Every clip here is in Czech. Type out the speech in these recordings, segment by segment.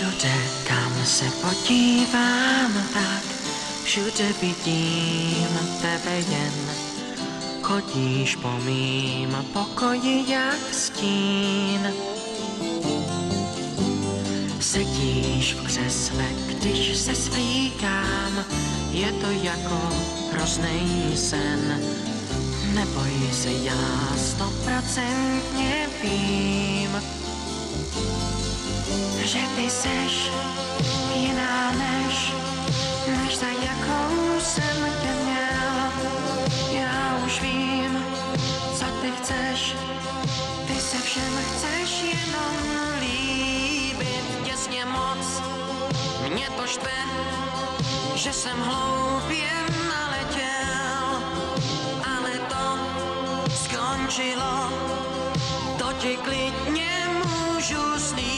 Všude, kam se podívám, tak všude vidím tebe jen. Chodíš po mým pokoji jak stín. Sedíš v křesle, když se svlíkám, je to jako hrozný sen. Neboj se, já 100% vím, že ty seš jiná než za jakou jsem tě měl. Já už vím, co ty chceš, ty se všem chceš jenom líbit těsně moc. Mě to štve, že jsem hloupě naletěl, ale to skončilo, to ti klidně můžu slíbit.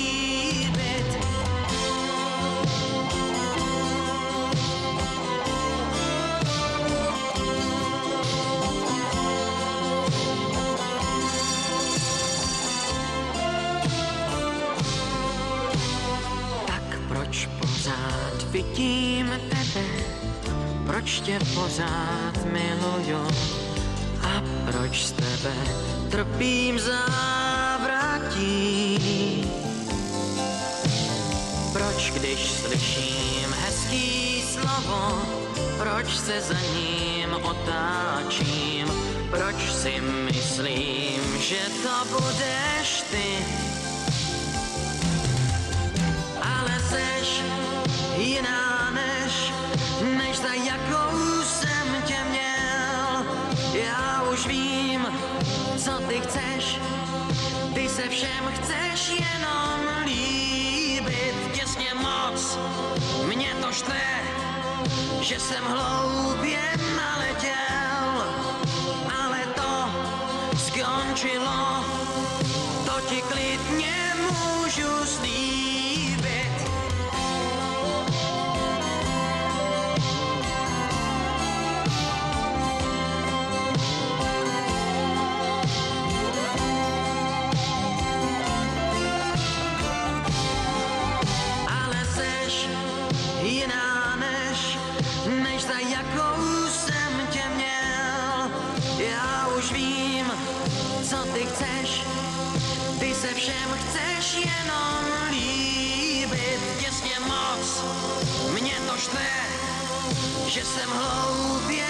Tak proč pořád vidím tebe, proč tě pořád miluju a proč z tebe trpím závratí? Proč, když slyším hezký slovo, proč se za ním otáčím? Proč si myslím, že to budeš ty? Ale seš jiná než za jakou jsem tě měl. Já už vím, co ty chceš, ty se všem chceš jenom líbit těsně moc. Mě to štve, že jsem hloupě naletěl, ale to skončilo, to ti klidně můžu slíbit. Jiná než za jakou jsem tě měl. Já už vím, co ty chceš, ty se všem chceš jenom líbit těsně moc. Mě to štve, že jsem hloupě